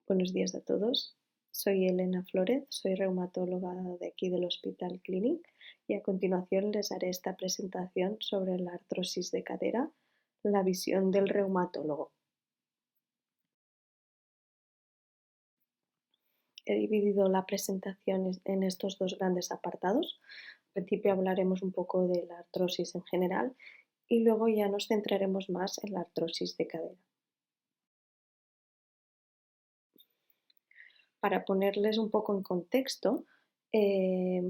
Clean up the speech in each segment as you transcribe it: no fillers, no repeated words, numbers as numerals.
Buenos días a todos. Soy Elena Flórez, soy reumatóloga de aquí del Hospital Clínic y a continuación les haré esta presentación sobre la artrosis de cadera, la visión del reumatólogo. He dividido la presentación en estos dos grandes apartados. Al principio hablaremos un poco de la artrosis en general y luego ya nos centraremos más en la artrosis de cadera. Para ponerles un poco en contexto,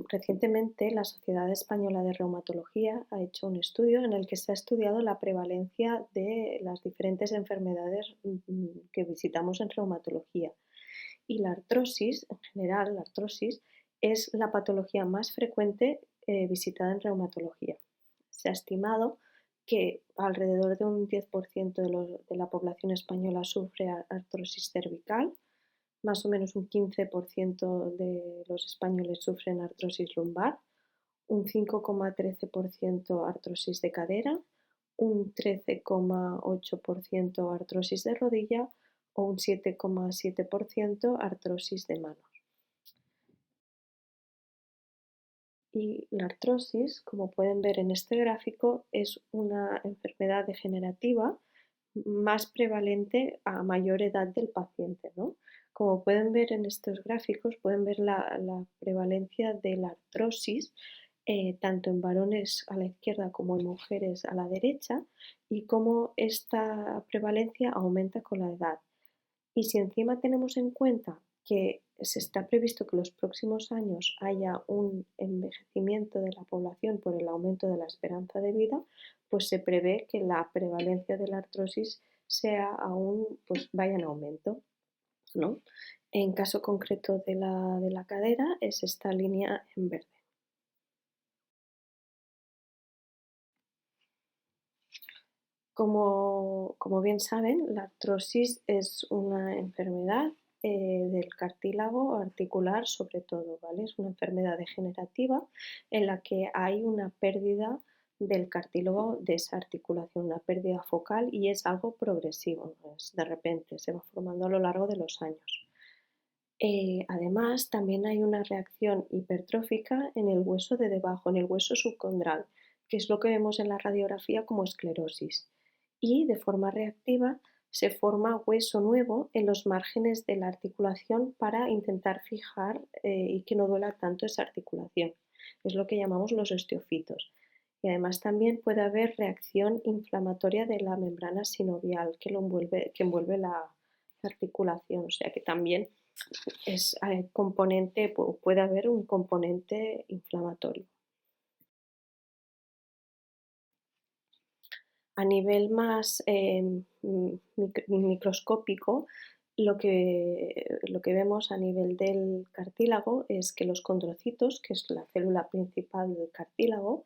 recientemente la Sociedad Española de Reumatología ha hecho un estudio en el que se ha estudiado la prevalencia de las diferentes enfermedades que visitamos en reumatología. Y la artrosis, en general, la artrosis es la patología más frecuente visitada en reumatología. Se ha estimado que alrededor de un 10% de la población española sufre artrosis cervical, más o menos un 15% de los españoles sufren artrosis lumbar, un 5,13% artrosis de cadera, un 13,8% artrosis de rodilla o un 7,7% artrosis de manos. Y la artrosis, como pueden ver en este gráfico, es una enfermedad degenerativa más prevalente a mayor edad del paciente, ¿no? Como pueden ver en estos gráficos, pueden ver la prevalencia de la artrosis tanto en varones a la izquierda como en mujeres a la derecha y cómo esta prevalencia aumenta con la edad. Y si encima tenemos en cuenta que se está previsto que en los próximos años haya un envejecimiento de la población por el aumento de la esperanza de vida, pues se prevé que la prevalencia de la artrosis sea aún, pues vaya en aumento, ¿no? En caso concreto de la cadera es esta línea en verde. Como bien saben, la artrosis es una enfermedad del cartílago articular sobre todo, ¿vale? Es una enfermedad degenerativa en la que hay una pérdida del cartílago de esa articulación, una pérdida focal y es algo progresivo, no es de repente, se va formando a lo largo de los años. Además, también hay una reacción hipertrófica en el hueso de debajo, en el hueso subcondral, que es lo que vemos en la radiografía como esclerosis. Y de forma reactiva se forma hueso nuevo en los márgenes de la articulación para intentar fijar y que no duela tanto esa articulación. Es lo que llamamos los osteofitos. Y además también puede haber reacción inflamatoria de la membrana sinovial que envuelve la articulación, o sea que también es componente, puede haber un componente inflamatorio. A nivel más microscópico, lo que vemos a nivel del cartílago es que los condrocitos, que es la célula principal del cartílago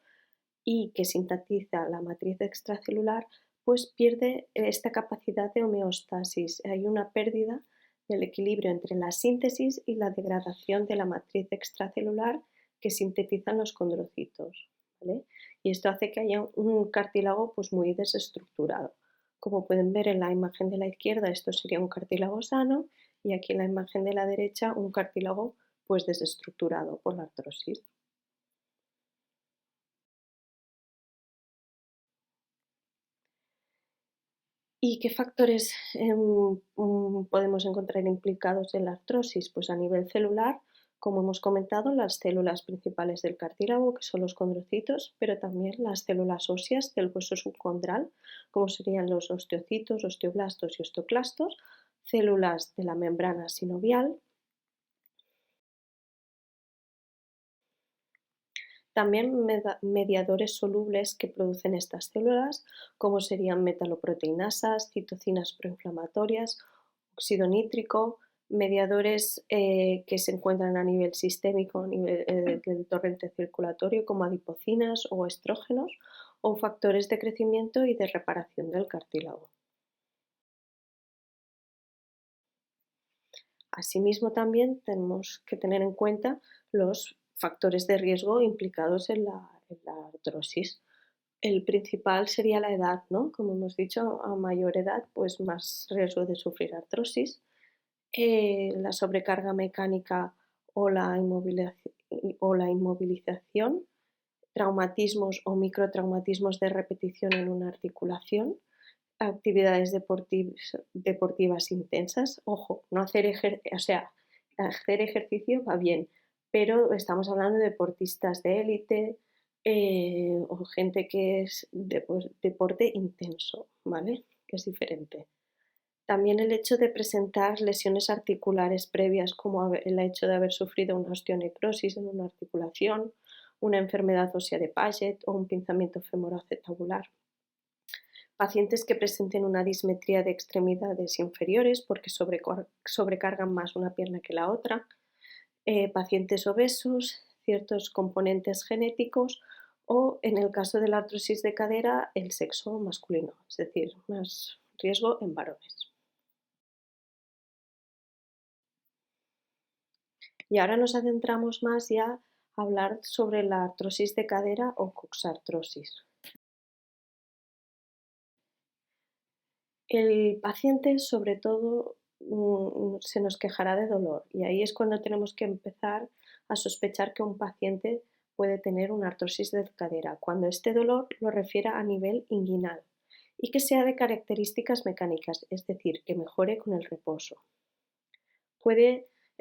y que sintetiza la matriz extracelular, pues pierde esta capacidad de homeostasis. Hay una pérdida del equilibrio entre la síntesis y la degradación de la matriz extracelular que sintetizan los condrocitos, ¿vale? Y esto hace que haya un cartílago pues, muy desestructurado. Como pueden ver en la imagen de la izquierda, esto sería un cartílago sano y aquí en la imagen de la derecha un cartílago pues, desestructurado por la artrosis. ¿Y qué factores podemos encontrar implicados en la artrosis? Pues a nivel celular, como hemos comentado, las células principales del cartílago, que son los condrocitos, pero también las células óseas del hueso subcondral, como serían los osteocitos, osteoblastos y osteoclastos, células de la membrana sinovial. También mediadores solubles que producen estas células, como serían metaloproteinasas, citocinas proinflamatorias, óxido nítrico, mediadores que se encuentran a nivel sistémico, a nivel del torrente circulatorio, como adipocinas o estrógenos, o factores de crecimiento y de reparación del cartílago. Asimismo, también tenemos que tener en cuenta los factores de riesgo implicados en la artrosis. El principal sería la edad, ¿no? Como hemos dicho, a mayor edad, pues más riesgo de sufrir artrosis. la sobrecarga mecánica o la inmovilización, traumatismos o microtraumatismos de repetición en una articulación, actividades deportivas intensas. Ojo, no hacer ejercicio va bien, pero estamos hablando de deportistas de élite o gente que es deporte intenso, ¿vale? Que es diferente. También el hecho de presentar lesiones articulares previas, como el hecho de haber sufrido una osteonecrosis en una articulación, una enfermedad ósea de Paget o un pinzamiento femoroacetabular. Pacientes que presenten una dismetría de extremidades inferiores porque sobrecargan más una pierna que la otra, pacientes obesos, ciertos componentes genéticos o, en el caso de la artrosis de cadera, el sexo masculino, es decir, más riesgo en varones. Y ahora nos adentramos más ya a hablar sobre la artrosis de cadera o coxartrosis. El paciente, sobre todo, se nos quejará de dolor y ahí es cuando tenemos que empezar a sospechar que un paciente puede tener una artrosis de cadera, cuando este dolor lo refiera a nivel inguinal y que sea de características mecánicas, es decir, que mejore con el reposo.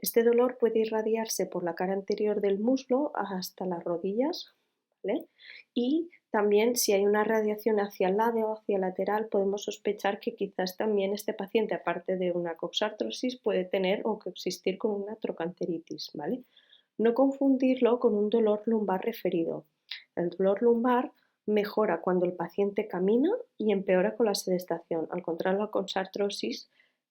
Este dolor puede irradiarse por la cara anterior del muslo hasta las rodillas, ¿vale? Y también si hay una radiación hacia el lado o hacia el lateral, podemos sospechar que quizás también este paciente, aparte de una coxartrosis, puede tener o coexistir con una trocanteritis, ¿vale? No confundirlo con un dolor lumbar referido. El dolor lumbar mejora cuando el paciente camina y empeora con la sedestación, al contrario la coxartrosis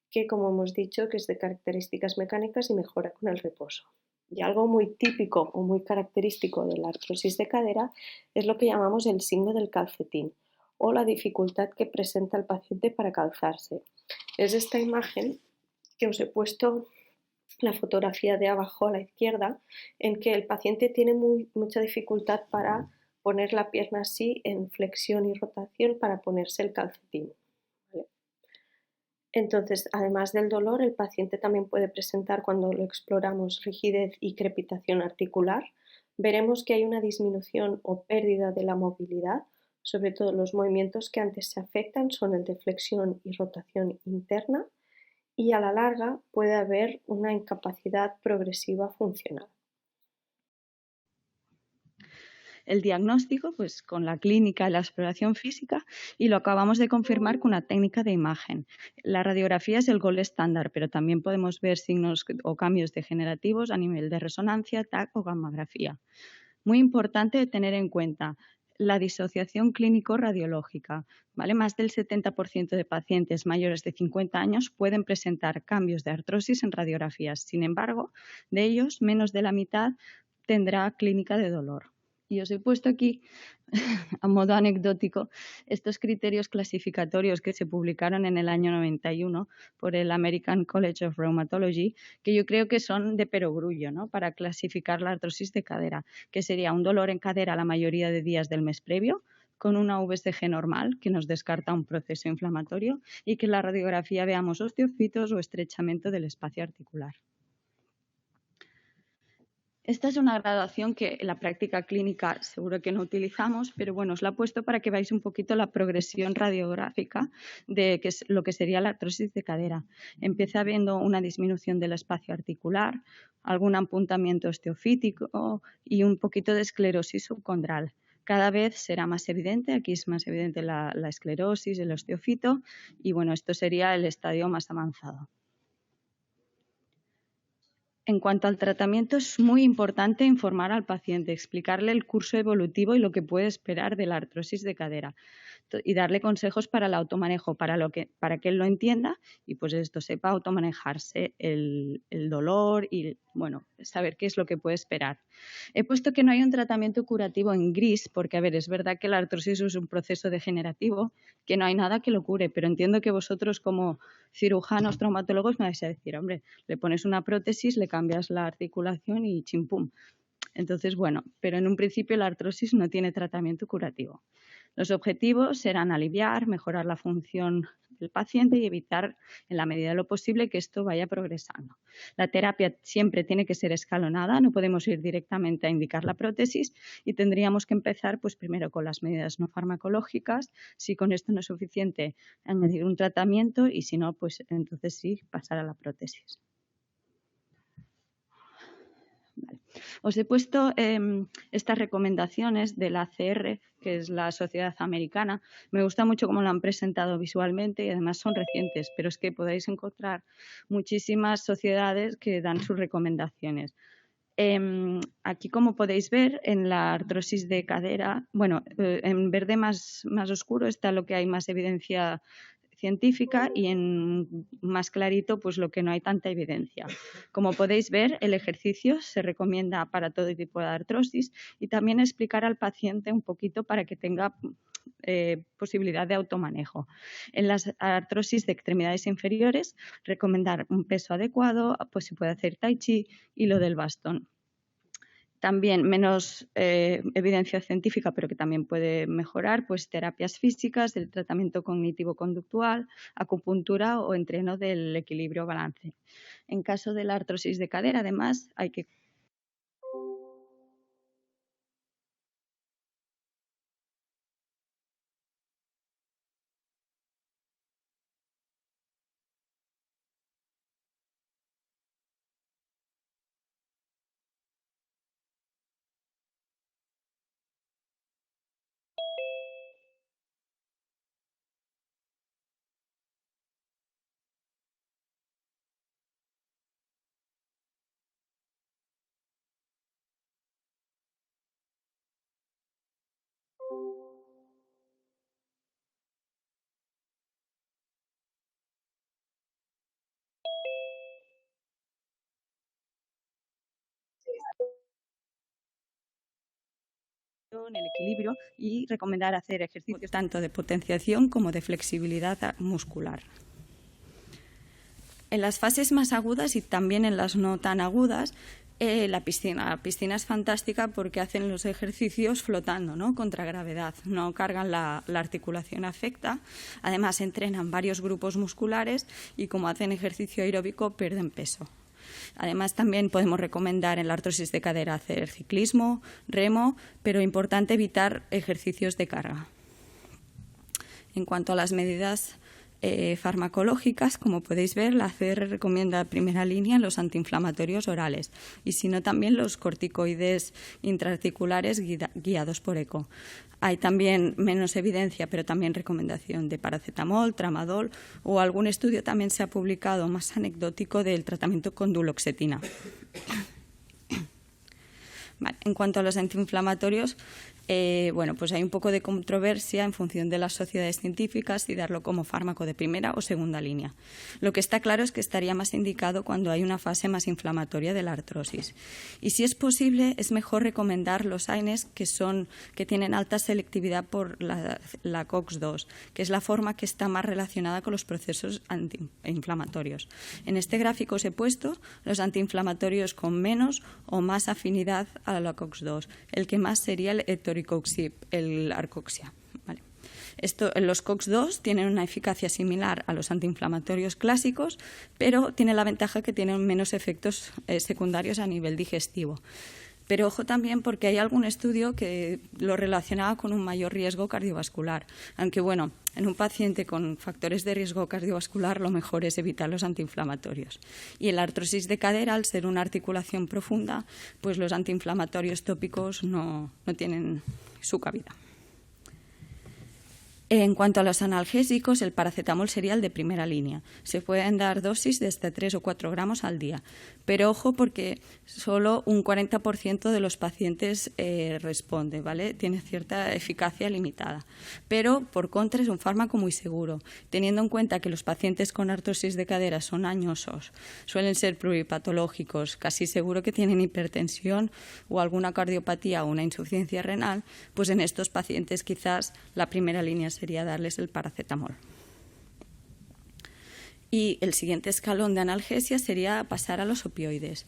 que, como hemos dicho, que es de características mecánicas y mejora con el reposo. Y algo muy típico o muy característico de la artrosis de cadera es lo que llamamos el signo del calcetín o la dificultad que presenta el paciente para calzarse. Es esta imagen que os he puesto la fotografía de abajo a la izquierda, en que el paciente tiene mucha dificultad para poner la pierna así en flexión y rotación para ponerse el calcetín. Entonces, además del dolor, el paciente también puede presentar, cuando lo exploramos, rigidez y crepitación articular. Veremos que hay una disminución o pérdida de la movilidad, sobre todo los movimientos que antes se afectan son el de flexión y rotación interna, y a la larga puede haber una incapacidad progresiva funcional. El diagnóstico, pues con la clínica y la exploración física, y lo acabamos de confirmar con una técnica de imagen. La radiografía es el gol estándar, pero también podemos ver signos o cambios degenerativos a nivel de resonancia, TAC o gammagrafía. Muy importante tener en cuenta la disociación clínico-radiológica, ¿vale? Más del 70% de pacientes mayores de 50 años pueden presentar cambios de artrosis en radiografías. Sin embargo, de ellos, menos de la mitad tendrá clínica de dolor. Y os he puesto aquí, a modo anecdótico, estos criterios clasificatorios que se publicaron en el año 91 por el American College of Rheumatology, que yo creo que son de perogrullo, ¿no?, para clasificar la artrosis de cadera, que sería un dolor en cadera la mayoría de días del mes previo, con una VSG normal, que nos descarta un proceso inflamatorio, y que en la radiografía veamos osteofitos o estrechamiento del espacio articular. Esta es una graduación que en la práctica clínica seguro que no utilizamos, pero bueno, os la he puesto para que veáis un poquito la progresión radiográfica de que es lo que sería la artrosis de cadera. Empieza habiendo una disminución del espacio articular, algún apuntamiento osteofítico y un poquito de esclerosis subcondral. Cada vez será más evidente, aquí es más evidente la esclerosis, el osteofito, y bueno, esto sería el estadio más avanzado. En cuanto al tratamiento, es muy importante informar al paciente, explicarle el curso evolutivo y lo que puede esperar de la artrosis de cadera y darle consejos para el automanejo, para que él lo entienda y pues esto sepa automanejarse el dolor y bueno, saber qué es lo que puede esperar. He puesto que no hay un tratamiento curativo en gris porque, a ver, es verdad que la artrosis es un proceso degenerativo, que no hay nada que lo cure, pero entiendo que vosotros como cirujanos, traumatólogos me vais a decir, hombre, le pones una prótesis, le cambias la articulación y chimpum. Entonces, bueno, pero en un principio la artrosis no tiene tratamiento curativo. Los objetivos serán aliviar, mejorar la función del paciente y evitar, en la medida de lo posible, que esto vaya progresando. La terapia siempre tiene que ser escalonada, no podemos ir directamente a indicar la prótesis y tendríamos que empezar pues, primero con las medidas no farmacológicas. Si con esto no es suficiente, añadir un tratamiento y si no, pues entonces sí, pasar a la prótesis. Vale. Os he puesto estas recomendaciones de la ACR, que es la Sociedad Americana. Me gusta mucho cómo lo han presentado visualmente y además son recientes, pero es que podéis encontrar muchísimas sociedades que dan sus recomendaciones. Aquí, como podéis ver, en la artrosis de cadera, bueno, en verde más oscuro está lo que hay más evidencia científica y en más clarito pues lo que no hay tanta evidencia. Como podéis ver, el ejercicio se recomienda para todo tipo de artrosis y también explicar al paciente un poquito para que tenga posibilidad de automanejo. En las artrosis de extremidades inferiores, recomendar un peso adecuado, pues se puede hacer tai chi y lo del bastón. También menos evidencia científica, pero que también puede mejorar, pues terapias físicas, el tratamiento cognitivo-conductual, acupuntura o entreno del equilibrio-balance. En caso de la artrosis de cadera, además, hay que el equilibrio y recomendar hacer ejercicios tanto de potenciación como de flexibilidad muscular. En las fases más agudas y también en las no tan agudas, la piscina. La piscina es fantástica porque hacen los ejercicios flotando, ¿no? Contra gravedad, no cargan la articulación afecta. Además, entrenan varios grupos musculares y como hacen ejercicio aeróbico, pierden peso. Además, también podemos recomendar en la artrosis de cadera hacer ciclismo, remo, pero importante evitar ejercicios de carga. En cuanto a las medidas farmacológicas, como podéis ver, la ACR recomienda en primera línea los antiinflamatorios orales y si no también los corticoides intraarticulares guiados por eco. Hay también menos evidencia, pero también recomendación de paracetamol, tramadol o algún estudio también se ha publicado más anecdótico del tratamiento con duloxetina. Vale, en cuanto a los antiinflamatorios, bueno, pues hay un poco de controversia en función de las sociedades científicas y darlo como fármaco de primera o segunda línea. Lo que está claro es que estaría más indicado cuando hay una fase más inflamatoria de la artrosis. Y si es posible, es mejor recomendar los AINES que tienen alta selectividad por la COX-2, que es la forma que está más relacionada con los procesos antiinflamatorios. En este gráfico os he puesto los antiinflamatorios con menos o más afinidad a la COX-2. El que más sería el etoricoxib, el arcoxia. ¿Vale? Los COX-2 tienen una eficacia similar a los antiinflamatorios clásicos, pero tiene la ventaja que tienen menos efectos secundarios a nivel digestivo. Pero ojo también porque hay algún estudio que lo relacionaba con un mayor riesgo cardiovascular. Aunque, bueno, en un paciente con factores de riesgo cardiovascular lo mejor es evitar los antiinflamatorios. Y en la artrosis de cadera, al ser una articulación profunda, pues los antiinflamatorios tópicos no tienen su cabida. En cuanto a los analgésicos, el paracetamol sería el de primera línea. Se pueden dar dosis de hasta 3 o 4 gramos al día. Pero ojo porque solo un 40% de los pacientes responde, ¿vale? Tiene cierta eficacia limitada. Pero, por contra, es un fármaco muy seguro. Teniendo en cuenta que los pacientes con artrosis de cadera son añosos, suelen ser pluripatológicos, casi seguro que tienen hipertensión o alguna cardiopatía o una insuficiencia renal, pues en estos pacientes quizás la primera línea sería darles el paracetamol. Y el siguiente escalón de analgesia sería pasar a los opioides,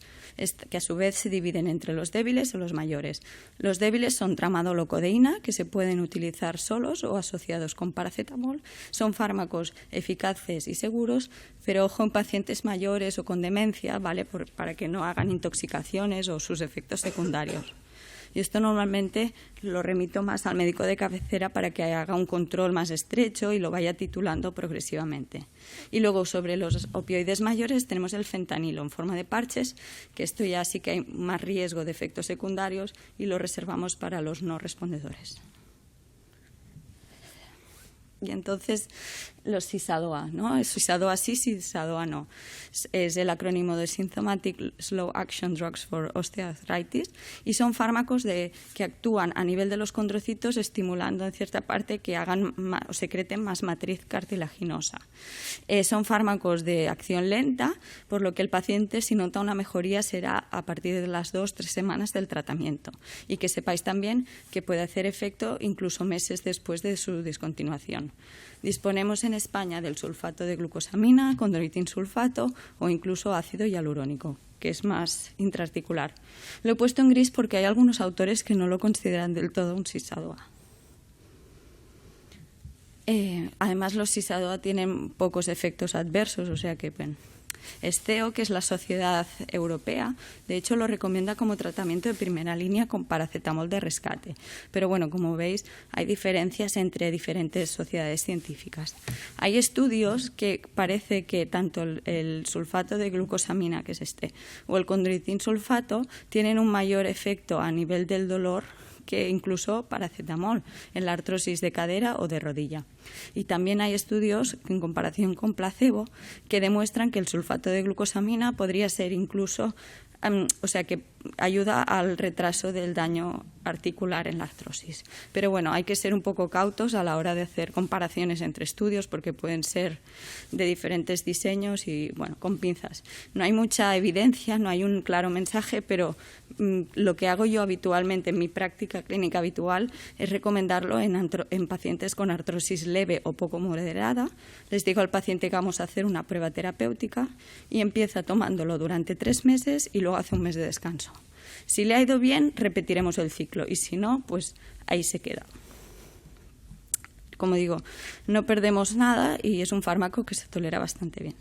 que a su vez se dividen entre los débiles o los mayores. Los débiles son tramadol o codeína, que se pueden utilizar solos o asociados con paracetamol. Son fármacos eficaces y seguros, pero ojo en pacientes mayores o con demencia, ¿vale? Para que no hagan intoxicaciones o sus efectos secundarios. Y esto normalmente lo remito más al médico de cabecera para que haga un control más estrecho y lo vaya titulando progresivamente. Y luego sobre los opioides mayores tenemos el fentanilo en forma de parches, que esto ya sí que hay más riesgo de efectos secundarios y lo reservamos para los no respondedores. Y entonces los SIS-ADOA, ¿no? SIS-ADOA sí, SIS-ADOA no. Es el acrónimo de Symptomatic Slow Action Drugs for Osteoarthritis y son fármacos que actúan a nivel de los condrocitos estimulando en cierta parte que hagan o secreten más matriz cartilaginosa. Son fármacos de acción lenta, por lo que el paciente, si nota una mejoría, será a partir de las 2-3 semanas del tratamiento. Y que sepáis también que puede hacer efecto incluso meses después de su discontinuación. Disponemos en España del sulfato de glucosamina, condroitin sulfato o incluso ácido hialurónico, que es más intraarticular. Lo he puesto en gris porque hay algunos autores que no lo consideran del todo un SIS-ADOA. Además, los SIS-ADOA tienen pocos efectos adversos, o sea que SCEO, que es la Sociedad Europea, de hecho lo recomienda como tratamiento de primera línea con paracetamol de rescate. Pero bueno, como veis, hay diferencias entre diferentes sociedades científicas. Hay estudios que parece que tanto el sulfato de glucosamina, que es o el condroitin sulfato, tienen un mayor efecto a nivel del dolor que incluso paracetamol en la artrosis de cadera o de rodilla. Y también hay estudios en comparación con placebo que demuestran que el sulfato de glucosamina podría ser incluso, que ayuda al retraso del daño articular en la artrosis. Pero bueno, hay que ser un poco cautos a la hora de hacer comparaciones entre estudios porque pueden ser de diferentes diseños y, bueno, con pinzas. No hay mucha evidencia, no hay un claro mensaje, pero lo que hago yo habitualmente en mi práctica clínica habitual es recomendarlo en pacientes con artrosis leve o poco moderada. Les digo al paciente que vamos a hacer una prueba terapéutica y empieza tomándolo durante 3 meses y luego hace un mes de descanso. Si le ha ido bien, repetiremos el ciclo y si no, pues ahí se queda. Como digo, no perdemos nada y es un fármaco que se tolera bastante bien.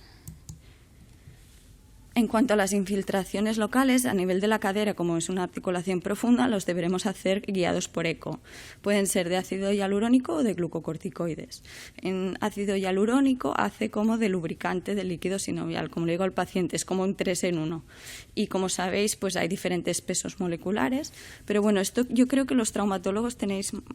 En cuanto a las infiltraciones locales, a nivel de la cadera, como es una articulación profunda, los deberemos hacer guiados por eco. Pueden ser de ácido hialurónico o de glucocorticoides. En ácido hialurónico hace como de lubricante del líquido sinovial. Como le digo al paciente, es como un 3 en 1. Y como sabéis, pues hay diferentes pesos moleculares. Pero bueno, esto yo creo que los traumatólogos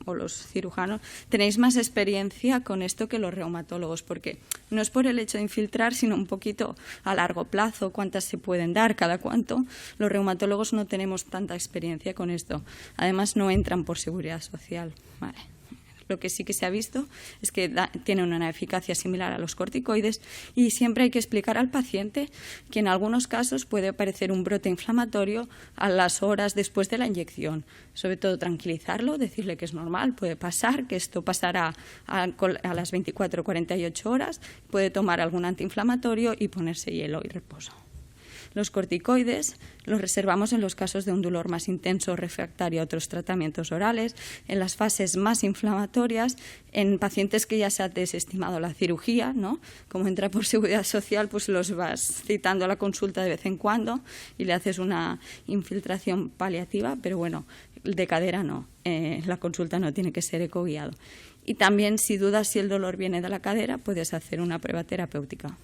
o los cirujanos, tenéis más experiencia con esto que los reumatólogos, porque no es por el hecho de infiltrar, sino un poquito a largo plazo, cuántas se pueden dar, cada cuánto. Los reumatólogos no tenemos tanta experiencia con esto. Además, no entran por seguridad social. Vale. Lo que sí que se ha visto es que tienen una eficacia similar a los corticoides y siempre hay que explicar al paciente que en algunos casos puede aparecer un brote inflamatorio a las horas después de la inyección. Sobre todo tranquilizarlo, decirle que es normal, puede pasar, que esto pasará a las 24 o 48 horas, puede tomar algún antiinflamatorio y ponerse hielo y reposo. Los corticoides los reservamos en los casos de un dolor más intenso refractario a otros tratamientos orales, en las fases más inflamatorias, en pacientes que ya se ha desestimado la cirugía, ¿no? Como entra por seguridad social, pues los vas citando a la consulta de vez en cuando y le haces una infiltración paliativa, pero bueno, de cadera no, la consulta no tiene que ser ecoguiado. Y también, si dudas si el dolor viene de la cadera, puedes hacer una prueba terapéutica.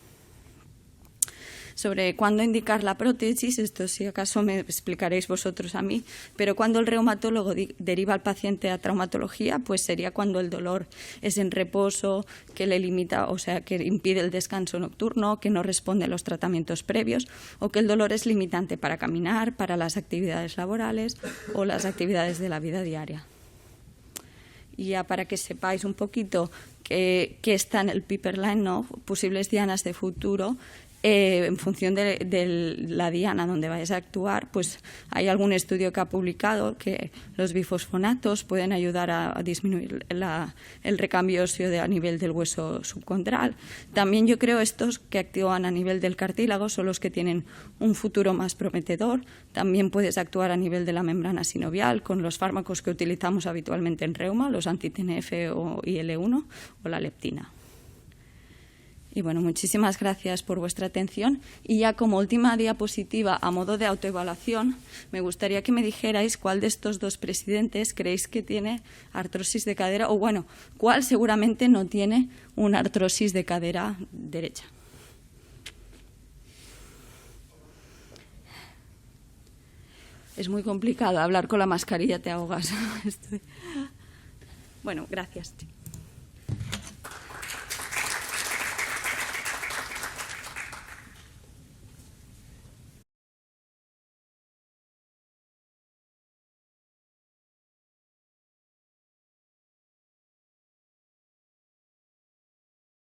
Sobre cuándo indicar la prótesis, esto si acaso me explicaréis vosotros a mí, pero cuando el reumatólogo deriva al paciente a traumatología, pues sería cuando el dolor es en reposo, que le limita, o sea, que impide el descanso nocturno, que no responde a los tratamientos previos, o que el dolor es limitante para caminar, para las actividades laborales o las actividades de la vida diaria. Y ya para que sepáis un poquito qué está en el pipeline, ¿no? Posibles dianas de futuro. En función de la diana donde vayas a actuar, pues hay algún estudio que ha publicado que los bifosfonatos pueden ayudar a disminuir el recambio óseo a nivel del hueso subcontral. También yo creo estos que actúan a nivel del cartílago son los que tienen un futuro más prometedor. También puedes actuar a nivel de la membrana sinovial con los fármacos que utilizamos habitualmente en reuma, los anti-TNF o IL-1 o la leptina. Y bueno, muchísimas gracias por vuestra atención. Y ya como última diapositiva, a modo de autoevaluación, me gustaría que me dijerais cuál de estos dos presidentes creéis que tiene artrosis de cadera, o bueno, cuál seguramente no tiene una artrosis de cadera derecha. Es muy complicado hablar con la mascarilla, te ahogas. Bueno, gracias.